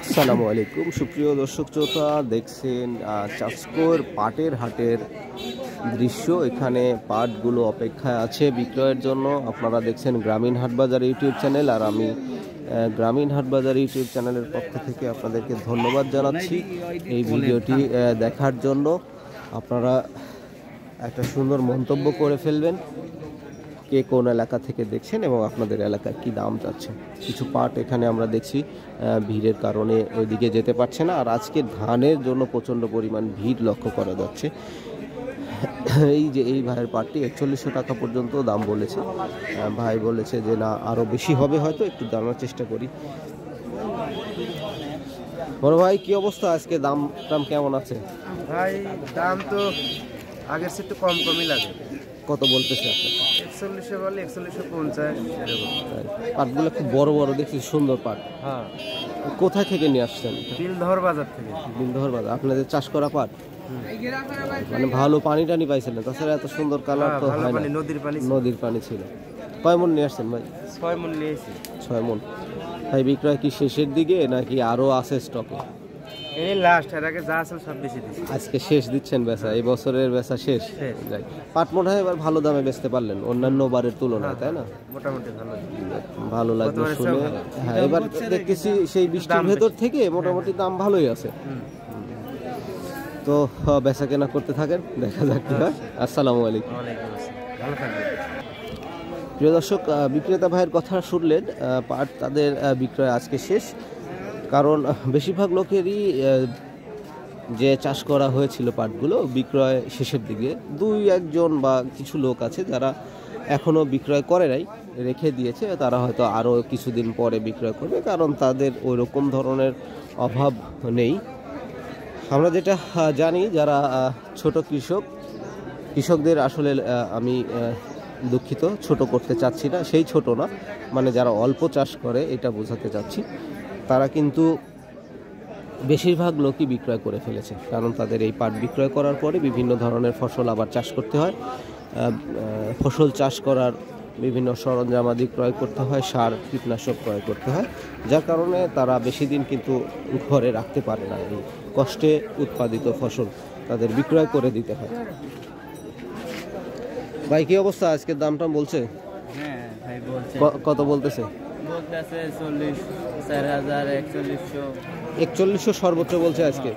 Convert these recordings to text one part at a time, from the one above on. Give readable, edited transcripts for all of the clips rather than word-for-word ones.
আসসালামু আলাইকুম সুপ্রিয় দর্শক শ্রোতা, দেখছেন চাষকোর পাটের হাটের দৃশ্য। এখানে পাটগুলো অপেক্ষায় আছে বিক্রয়ের জন্য। আপনারা দেখছেন গ্রামীণ হাটবাজার ইউটিউব চ্যানেল, আর আমি গ্রামীণ হাটবাজার ইউটিউব চ্যানেলের পক্ষ থেকে আপনাদেরকে ধন্যবাদ জানাচ্ছি এই ভিডিওটি দেখার জন্য। আপনারা একটা সুন্দর মন্তব্য করে ফেলবেন কে কোন এলাকা থেকে দেখছেন এবং আপনাদের এলাকায় কি দাম যাচ্ছে। কিছু পাট এখানে আমরা দেখছি ভিড়ের কারণে ওইদিকে যেতে পারছে না, আর আজকে ধানের জন্য প্রচণ্ড পরিমাণ ভিড় লক্ষ্য করা যাচ্ছে। এই যে এই ভাইয়ের পাটটি 4100 টাকা পর্যন্ত দাম বলেছে। ভাই বলেছে যে না আরও বেশি হবে, হয়তো একটু জানার চেষ্টা করি। বড় ভাই কি অবস্থা, আজকে দাম টাম কেমন আছে? ভাই দাম তো আগের চেয়ে একটু কমই লাগে। কত বলতেছে আপনার? 4100 বলে 4150 এরকম। পাটগুলো খুব বড় বড় দেখছি, সুন্দর পাট। হ্যাঁ, কোথায় থেকে নিয়ে আসছেন? বিলধর বাজার থেকে। বিলধর বাজার। আপনাদের চাষ করা পাট মানে ভালো পানি টানি পাইছিলেন? তাছাড়া এত সুন্দর কালার তো হয় না। নদীর পানি ছিল। কয় মন নিয়ে আসছেন ভাই? 6 মণ নিয়েছি। 6 মন। ভাই বিক্রয় কি শেষের দিকে নাকি আরো আছে স্টকে? এই লাস্ট, এর আগে যা আছে সব বেশি দিচ্ছি। আজকে শেষ দিচ্ছেন বেচা? এই বছরের বেচা শেষ। যাই, পাট মনে হয় এবার ভালো দামে বেচতে পারলেন অন্যান্য বারের তুলনায়, তাই না? মোটামুটি ভালো লাগলো শুনে। হ্যাঁ, এবার দেখতেছি সেই বৃষ্টির ভেতর থেকে মোটামুটি দাম ভালোই আছে। তো বেচা কেনা করতে থাকেন, দেখা যাক কি হয়। আসসালামু আলাইকুম। ভালো থাকবেন। প্রিয় দর্শক, বিক্রেতা ভাইয়ের কথা শুনলেন। পাট তাদের বিক্রয় আজকে শেষ, কারণ বেশিরভাগ লোকেরই যে চাষ করা হয়েছিল পাটগুলো বিক্রয় শেষের দিকে। 2-1 বা কিছু লোক আছে যারা এখনও বিক্রয় করে নাই, রেখে দিয়েছে। তারা হয়তো আরও কিছুদিন পরে বিক্রয় করবে, কারণ তাদের ওই রকম ধরনের অভাব নেই। আমরা যেটা জানি, যারা ছোট কৃষকদের আসলে আমি দুঃখিত, ছোট করতে চাচ্ছি না, সেই ছোট না, মানে যারা অল্প চাষ করে এটা বোঝাতে চাচ্ছি। তারা কিন্তু বেশিরভাগ লোকই বিক্রয় করে ফেলেছে, কারণ তাদের এই পাট বিক্রয় করার পরে বিভিন্ন ধরনের ফসল আবার চাষ করতে হয়। ফসল চাষ করার বিভিন্ন সরঞ্জামাদি ক্রয় করতে হয়, সার কীটনাশক ক্রয় করতে হয়, যার কারণে তারা বেশি দিন কিন্তু ঘরে রাখতে পারে না। এই কষ্টে উৎপাদিত ফসল তাদের বিক্রয় করে দিতে হয়। ভাই কি অবস্থা, আজকের দামটা বলছে? হ্যাঁ ভাই বলছে। কত বলতেছে? বলতেছে 40, 4000, 4100। 4100 সর্বোচ্চ বলছে আজকে।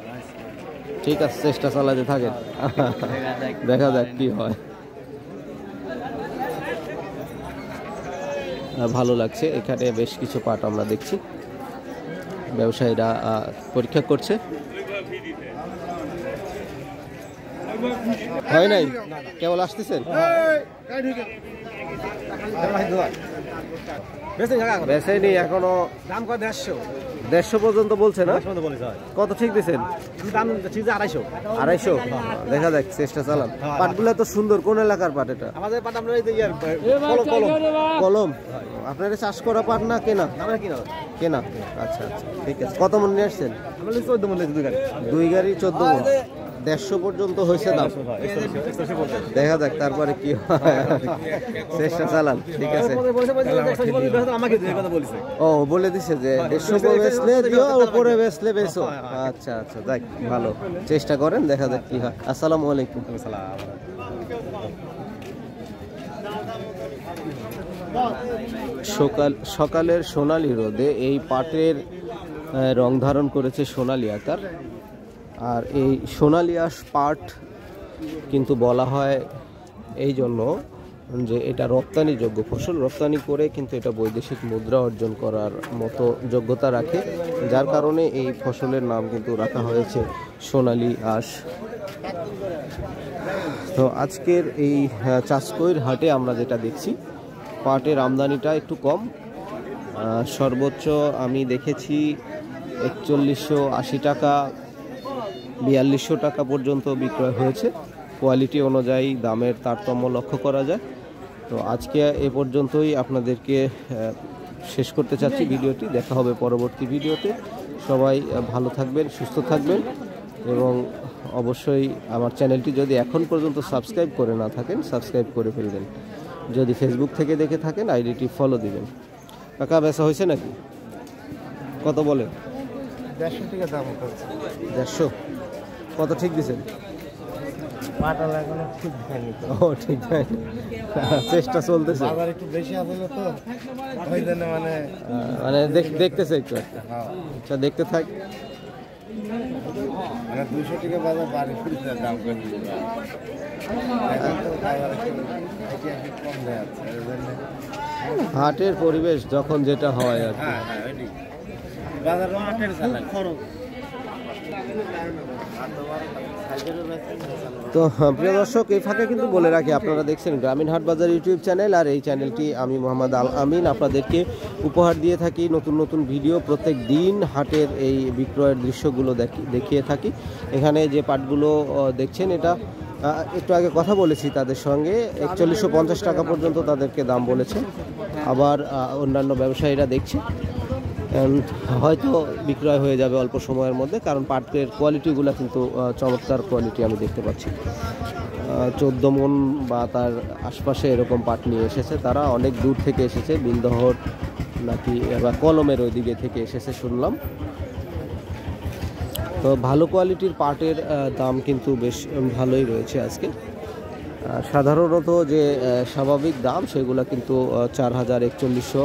ঠিক আছে, চেষ্টা চালাতে থাকেন, দেখা যাক কি হয়। ভালো লাগছে, এখানে বেশ কিছু পাট আমরা দেখছি, ব্যবসায়ীরা পরীক্ষা করছে। হয় নাই, কেবল আসতেছেন? বেচেনি এখনো? দাম কত? 150 পর্যন্ত বলছে না? কত ঠিক দিচ্ছেন? দাম ঠিক 250। 250? দেখা যাক, চেষ্টা চালান। পাটগুলো তো সুন্দর। কোন এলাকার পাট এটা? আমাদের পাট আমরা এই কলম। আপনার চাষ করা পাট না কেনা? কেনা। আচ্ছা আচ্ছা, ঠিক আছে। কত মন নিয়ে আসছেন? 14 মণ। 2 গাড়ি 14 মন। 150 পর্যন্ত হয়েছে দাম। দেখা যাক তারপরে কি হয়, চেষ্টা চালান। ঠিক আছে। ও বলে দিছে যে 150 বেচলে দিও, উপরে বেচলে বেচো। আচ্ছা আচ্ছা, যাক ভালো, চেষ্টা করেন, দেখা যাক কি হয়। আসসালামু আলাইকুম। সকালের সোনালি রোদে এই পাটের রং ধারণ করেছে সোনালি আকার। আর এই সোনালি আঁশ পাট কিন্তু বলা হয় এই জন্য যে এটা রপ্তানিযোগ্য ফসল। রপ্তানি করে কিন্তু এটা বৈদেশিক মুদ্রা অর্জন করার মতো যোগ্যতা রাখে, যার কারণে এই ফসলের নাম কিন্তু রাখা হয়েছে সোনালি আঁশ। তো আজকের এই চাষকৈর হাটে আমরা যেটা দেখছি, পাটের আমদানিটা একটু কম। সর্বোচ্চ আমি দেখেছি 4180 টাকা, 4200 টাকা পর্যন্ত বিক্রয় হয়েছে। কোয়ালিটি অনুযায়ী দামের তারতম্য লক্ষ্য করা যায়। তো আজকে এ পর্যন্তই আপনাদেরকে শেষ করতে চাচ্ছি ভিডিওটি। দেখা হবে পরবর্তী ভিডিওতে। সবাই ভালো থাকবেন, সুস্থ থাকবেন, এবং অবশ্যই আমার চ্যানেলটি যদি এখন পর্যন্ত সাবস্ক্রাইব করে না থাকেন, সাবস্ক্রাইব করে ফেলবেন। যদি ফেসবুক থেকে দেখে থাকেন, আইডিটি ফলো দিবেন। কাকা বেচা হয়েছে নাকি? কত বলে? 150 টাকা দাম হচ্ছে। 150? কত ঠিক দিছেন? পাটালা এখনো ঠিক হয়নি তো। ও ঠিক নাই, চেষ্টা চলতেছে। বাজার একটু বেশি আসলে তো ওই জন্য মানে দেখতেছে একটু আর কি। হ্যাঁ আচ্ছা দেখতে থাক। 200 টাকা বাজার বাড়ি ফুলছে দাম করে দিচ্ছে। এখন তো বাজার একটু কম হয়ে যাচ্ছে এই জন্য। হাটের পরিবেশ যখন যেটা হয় আর কি। হ্যাঁ হ্যাঁ ওইটি বাজার হাটের চালা খরচ। তো প্রিয় দর্শক, এই ফাঁকে কিন্তু বলে রাখি, আপনারা দেখছেন গ্রামীণ হাট বাজার ইউটিউব চ্যানেল, আর এই চ্যানেলটি আমি মোহাম্মদ আল আমিন আপনাদেরকে উপহার দিয়ে থাকি নতুন নতুন ভিডিও। প্রত্যেক দিন হাটের এই বিক্রয়ের দৃশ্যগুলো দেখিয়ে থাকি। এখানে যে পাটগুলো দেখছেন, এটা একটু আগে কথা বলেছি তাদের সঙ্গে, 4150 টাকা পর্যন্ত তাদেরকে দাম বলেছে। আবার অন্যান্য ব্যবসায়ীরা দেখছে হয়তো বিক্রয় হয়ে যাবে অল্প সময়ের মধ্যে, কারণ পাটের কোয়ালিটিগুলো কিন্তু চমৎকার কোয়ালিটি আমি দেখতে পাচ্ছি। 14 মন বা তার আশপাশে এরকম পাট নিয়ে এসেছে তারা, অনেক দূর থেকে এসেছে, বিলদহর নাকি বা কলমের ওই দিকে থেকে এসেছে শুনলাম। তো ভালো কোয়ালিটির পাটের দাম কিন্তু বেশ ভালোই রয়েছে আজকে। সাধারণত যে স্বাভাবিক দাম সেগুলো কিন্তু 4000, 4100,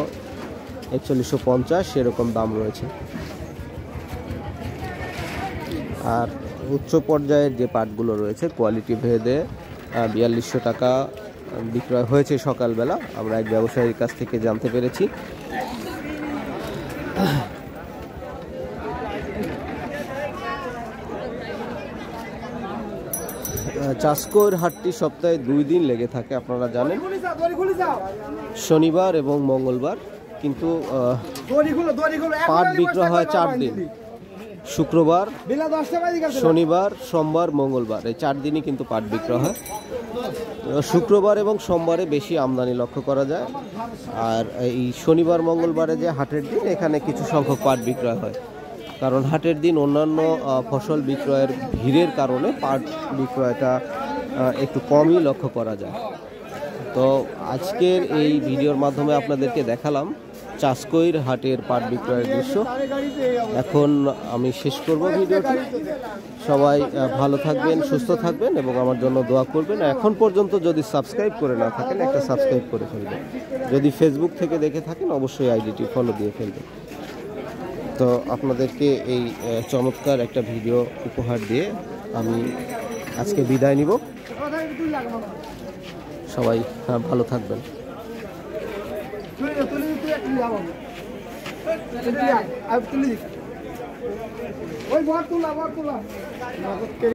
4150 সেরকম দাম রয়েছে। আর উচ্চ পর্যায়ের যে পাটগুলো রয়েছে কোয়ালিটি ভেদে 4200 টাকা বিক্রয় হয়েছে সকালবেলা, আমরা এক ব্যবসায়ীর কাছ থেকে জানতে পেরেছি। চাষকোর হাটটি সপ্তাহে 2 দিন লেগে থাকে, আপনারা জানেন, শনিবার এবং মঙ্গলবার। কিন্তু পাট বিক্রয় হয় 4 দিন, শুক্রবার, শনিবার, সোমবার, মঙ্গলবার, এই 4 দিনই কিন্তু পাট বিক্রয় হয়। শুক্রবার এবং সোমবারে বেশি আমদানি লক্ষ্য করা যায়, আর এই শনিবার মঙ্গলবারে যে হাটের দিন, এখানে কিছু সংখ্যক পাট বিক্রয় হয়, কারণ হাটের দিন অন্যান্য ফসল বিক্রয়ের ভিড়ের কারণে পাট বিক্রয়টা একটু কমই লক্ষ্য করা যায়। তো আজকের এই ভিডিওর মাধ্যমে আপনাদেরকে দেখালাম চাষকৈর হাটের পাট বিক্রয়ের দৃশ্য। এখন আমি শেষ করব ভিডিওটি। সবাই ভালো থাকবেন, সুস্থ থাকবেন এবং আমার জন্য দোয়া করবেন। এখন পর্যন্ত যদি সাবস্ক্রাইব করে না থাকেন, একটা সাবস্ক্রাইব করে ফেলবেন। যদি ফেসবুক থেকে দেখে থাকেন, অবশ্যই আইডিটি ফলো দিয়ে ফেলবেন। তো আপনাদেরকে এই চমৎকার একটা ভিডিও উপহার দিয়ে আমি আজকে বিদায় নিব। সবাই ভালো থাকবেন।